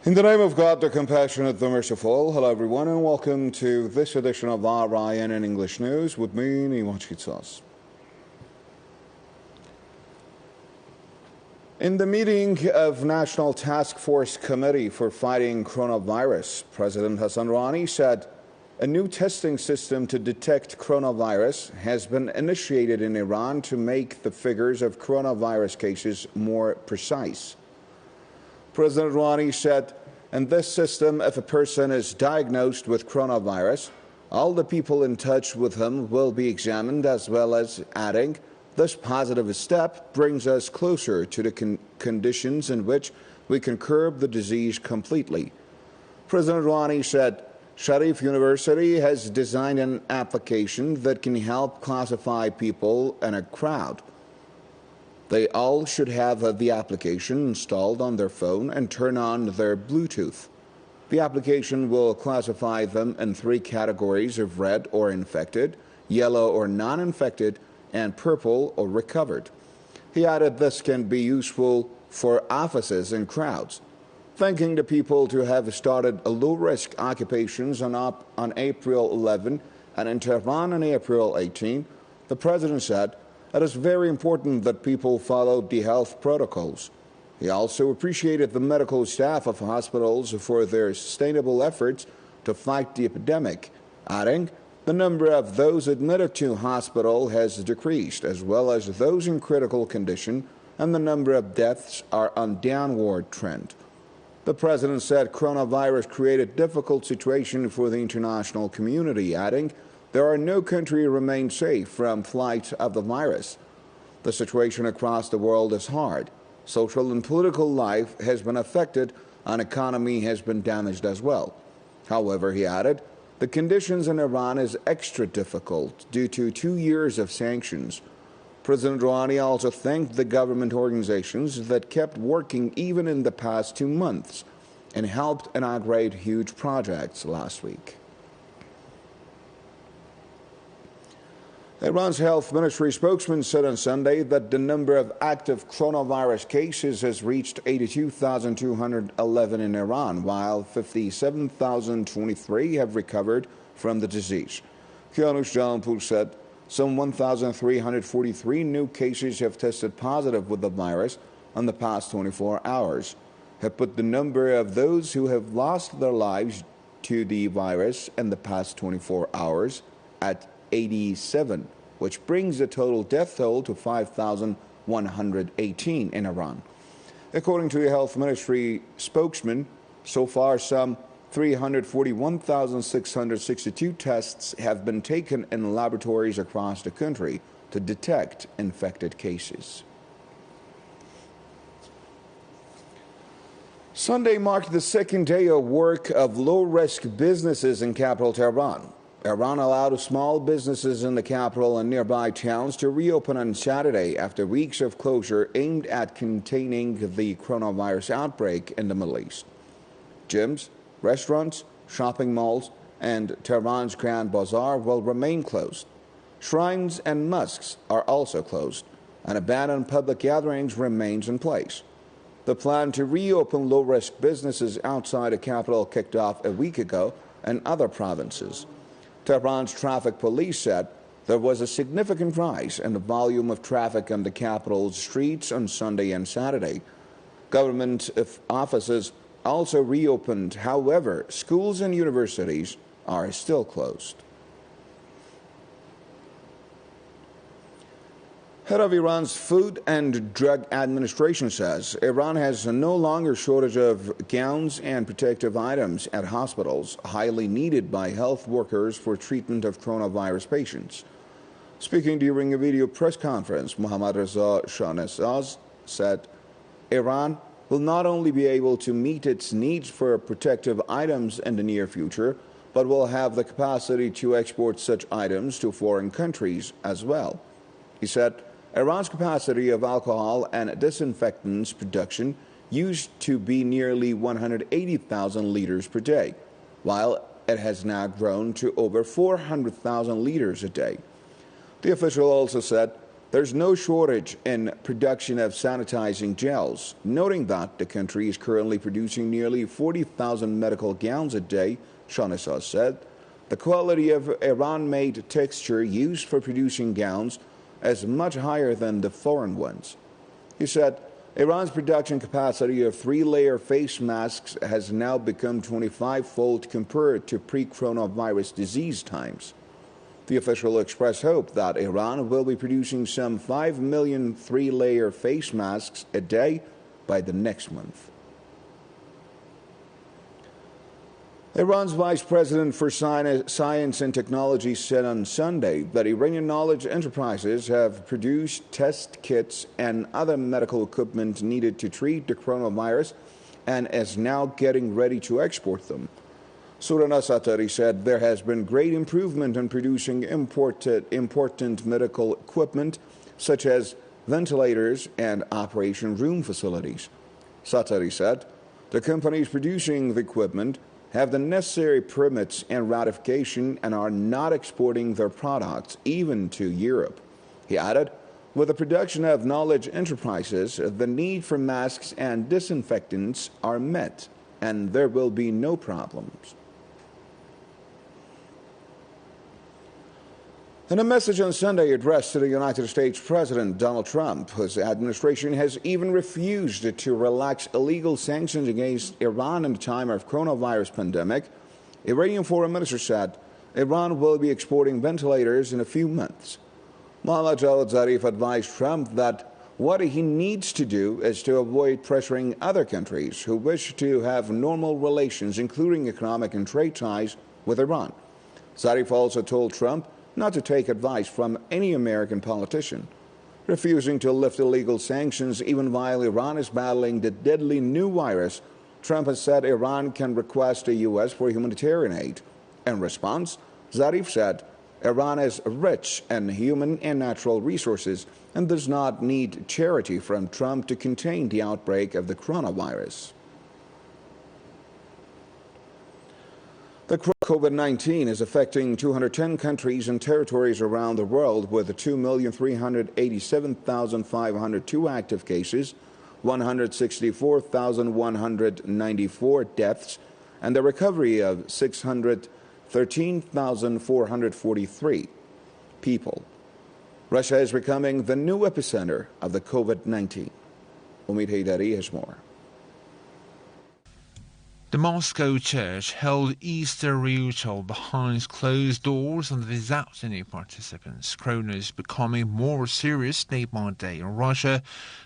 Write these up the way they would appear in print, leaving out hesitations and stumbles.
In the name of God, the compassionate, the merciful, hello everyone and welcome to this edition of RIN in English News with me, Nima Chitsas. In the meeting of National Task Force Committee for Fighting Coronavirus, President Hassan Rouhani said a new testing system to detect coronavirus has been initiated in Iran to make the figures of coronavirus cases more precise. President Rouhani said, in this system, if a person is diagnosed with coronavirus, all the people in touch with him will be examined, as well as adding, this positive step brings us closer to the conditions in which we can curb the disease completely. President Rouhani said, Sharif University has designed an application that can help classify people in a crowd. They all should have the application installed on their phone and turn on their Bluetooth. The application will classify them in 3 categories of red or infected, yellow or non-infected, and purple or recovered. He added this can be useful for offices and crowds. Thanking the people to have started low-risk occupations on April 11 and in Tehran on April 18, the president said, it is very important that people follow the health protocols. He also appreciated the medical staff of hospitals for their sustainable efforts to fight the epidemic, adding, the number of those admitted to hospital has decreased, as well as those in critical condition, and the number of deaths are on downward trend. The president said coronavirus created a difficult situation for the international community, adding, there are no country remain safe from flight of the virus. The situation across the world is hard. Social and political life has been affected and economy has been damaged as well. However, he added, the conditions in Iran is extra difficult due to 2 years of sanctions. President Rouhani also thanked the government organizations that kept working even in the past 2 months and helped inaugurate huge projects last week. Iran's health ministry spokesman said on Sunday that the number of active coronavirus cases has reached 82,211 in Iran, while 57,023 have recovered from the disease. Kianush Jalanpour said some 1,343 new cases have tested positive with the virus in the past 24 hours, have put the number of those who have lost their lives to the virus in the past 24 hours at 87, which brings the total death toll to 5,118 in Iran. According to the health ministry spokesman, so far some 341,662 tests have been taken in laboratories across the country to detect infected cases. Sunday marked the second day of work of low-risk businesses in capital Tehran. Iran allowed small businesses in the capital and nearby towns to reopen on Saturday after weeks of closure aimed at containing the coronavirus outbreak in the Middle East. Gyms, restaurants, shopping malls, and Tehran's Grand Bazaar will remain closed. Shrines and mosques are also closed, and a ban on public gatherings remains in place. The plan to reopen low-risk businesses outside the capital kicked off a week ago in other provinces. Tehran's traffic police said there was a significant rise in the volume of traffic on the capital's streets on Sunday and Saturday. Government offices also reopened. However, schools and universities are still closed. Head of Iran's Food and Drug Administration says Iran has no longer shortage of gowns and protective items at hospitals, highly needed by health workers for treatment of coronavirus patients. Speaking during a video press conference, Mohammad Reza Shahnazad said Iran will not only be able to meet its needs for protective items in the near future, but will have the capacity to export such items to foreign countries as well. He said, Iran's capacity of alcohol and disinfectants production used to be nearly 180,000 liters per day, while it has now grown to over 400,000 liters a day. The official also said there's no shortage in production of sanitizing gels, noting that the country is currently producing nearly 40,000 medical gowns a day. Shahnazzad said the quality of Iran-made texture used for producing gowns is much higher than the foreign ones. He said Iran's production capacity of 3-layer face masks has now become 25-fold compared to pre-coronavirus disease times. The official expressed hope that Iran will be producing some 5 million 3-layer face masks a day by the next month. Iran's Vice President for Science and Technology said on Sunday that Iranian knowledge enterprises have produced test kits and other medical equipment needed to treat the coronavirus and is now getting ready to export them. Surana Satari said there has been great improvement in producing important medical equipment such as ventilators and operation room facilities. Satari said the companies producing the equipment have the necessary permits and ratification and are not exporting their products even to Europe. He added, with the production of knowledge enterprises, the need for masks and disinfectants are met, and there will be no problems. In a message on Sunday addressed to the United States President Donald Trump, his administration has even refused to relax illegal sanctions against Iran in the time of coronavirus pandemic. Iranian Foreign Minister said Iran will be exporting ventilators in a few months. Mohammad Javad Zarif advised Trump that what he needs to do is to avoid pressuring other countries who wish to have normal relations, including economic and trade ties, with Iran. Zarif also told Trump not to take advice from any American politician. Refusing to lift illegal sanctions even while Iran is battling the deadly new virus, Trump has said Iran can request the U.S. for humanitarian aid. In response, Zarif said Iran is rich in human and natural resources and does not need charity from Trump to contain the outbreak of the coronavirus. The COVID-19 is affecting 210 countries and territories around the world with 2,387,502 active cases, 164,194 deaths, and the recovery of 613,443 people. Russia is becoming the new epicenter of the COVID-19. Umid Haydari has more. The Moscow church held Easter ritual behind closed doors and without any participants. Corona is becoming more serious day by day in Russia,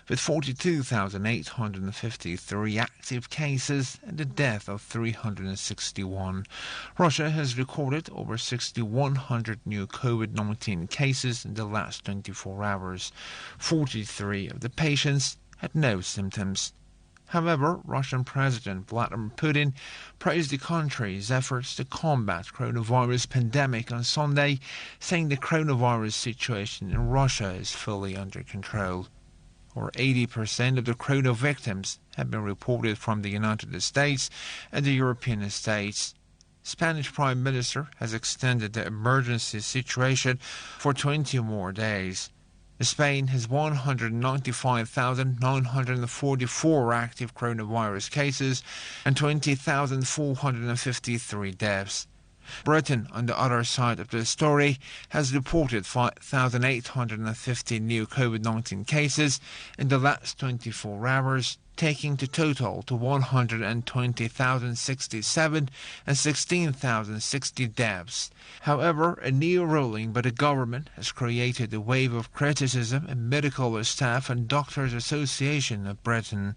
with 42,853 active cases and the death of 361. Russia has recorded over 6,100 new COVID-19 cases in the last 24 hours. 43 of the patients had no symptoms. However, Russian President Vladimir Putin praised the country's efforts to combat coronavirus pandemic on Sunday, saying the coronavirus situation in Russia is fully under control. Over 80% of the corona victims have been reported from the United States and the European states. Spanish Prime Minister has extended the emergency situation for 20 more days. Spain has 195,944 active coronavirus cases and 20,453 deaths. Britain, on the other side of the story, has reported 5,850 new COVID-19 cases in the last 24 hours, taking the total to 120,067 and 16,060 deaths. However, a new ruling by the government has created a wave of criticism in Medical Staff and Doctors Association of Britain.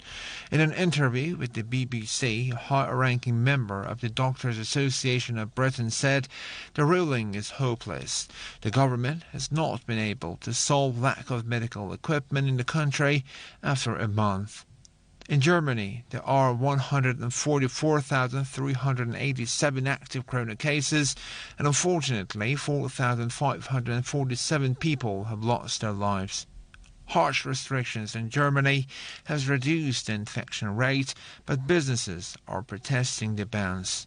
In an interview with the BBC, a high-ranking member of the Doctors Association of Britain said the ruling is hopeless. The government has not been able to solve lack of medical equipment in the country after a month. In Germany, there are 144,387 active corona cases, and unfortunately 4,547 people have lost their lives. Harsh restrictions in Germany has reduced the infection rate, but businesses are protesting the bans.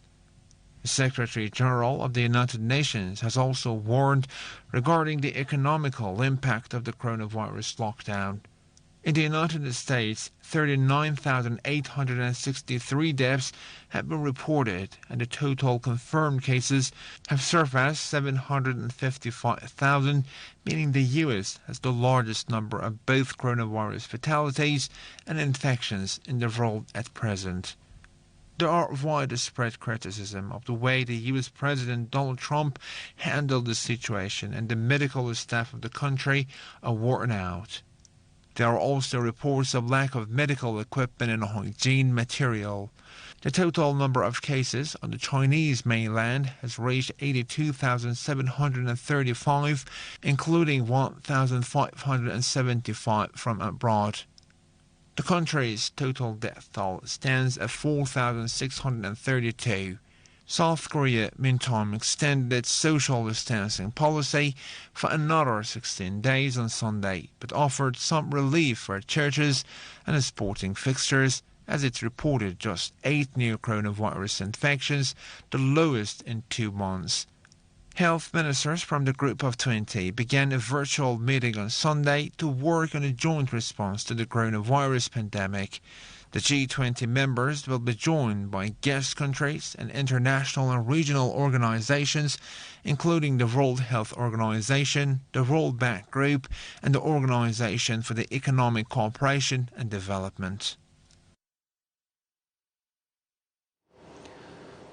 The Secretary General of the United Nations has also warned regarding the economical impact of the coronavirus lockdown. In the United States, 39,863 deaths have been reported, and the total confirmed cases have surpassed 755,000, meaning the U.S. has the largest number of both coronavirus fatalities and infections in the world at present. There are widespread criticism of the way the U.S. President Donald Trump handled the situation, and the medical staff of the country are worn out. There are also reports of lack of medical equipment and hygiene material. The total number of cases on the Chinese mainland has reached 82,735, including 1,575 from abroad. The country's total death toll stands at 4,632. South Korea, meantime, extended its social distancing policy for another 16 days on Sunday, but offered some relief for churches and sporting fixtures, as it reported just 8 new coronavirus infections, the lowest in 2 months. Health ministers from the Group of 20 began a virtual meeting on Sunday to work on a joint response to the coronavirus pandemic. The G20 members will be joined by guest countries and international and regional organizations, including the World Health Organization, the World Bank Group, and the Organization for the Economic Cooperation and Development.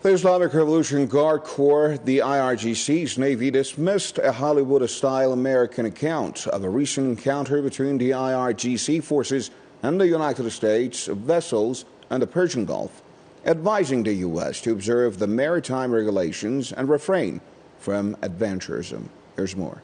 The Islamic Revolution Guard Corps, the IRGC's Navy, dismissed a Hollywood-style American account of a recent encounter between the IRGC forces and the United States vessels in the Persian Gulf, advising the U.S. to observe the maritime regulations and refrain from adventurism. Here's more.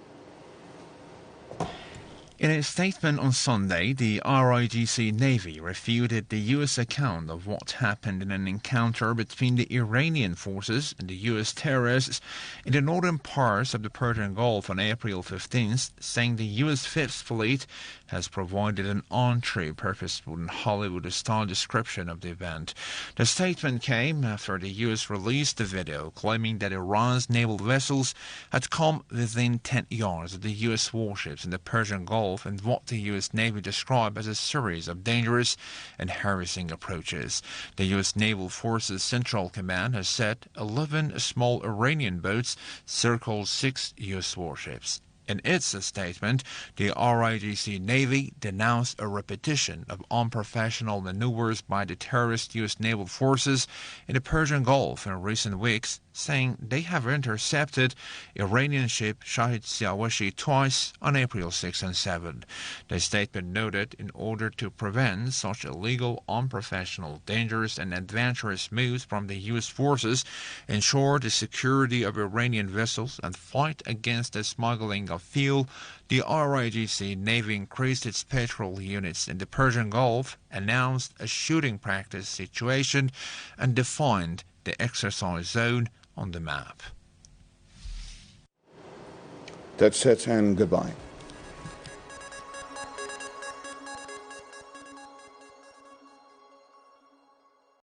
In a statement on Sunday, the IRGC Navy refuted the U.S. account of what happened in an encounter between the Iranian forces and the U.S. terrorists in the northern parts of the Persian Gulf on April 15th, saying the U.S. Fifth Fleet has provided an untrue, purposeful and Hollywood-style description of the event. The statement came after the U.S. released the video claiming that Iran's naval vessels had come within 10 yards of the U.S. warships in the Persian Gulf and what the U.S. Navy described as a series of dangerous and harassing approaches. The U.S. Naval Forces Central Command has said 11 small Iranian boats circled 6 U.S. warships. In its statement, the IRGC Navy denounced a repetition of unprofessional maneuvers by the terrorist U.S. naval forces in the Persian Gulf in recent weeks, saying they have intercepted Iranian ship Shahid Siawashi twice on April 6 and 7. The statement noted in order to prevent such illegal, unprofessional, dangerous and adventurous moves from the U.S. forces, ensure the security of Iranian vessels and fight against the smuggling of fuel, the IRGC Navy increased its patrol units in the Persian Gulf, announced a shooting practice situation, and defined the exercise zone on the map. That's it, and goodbye.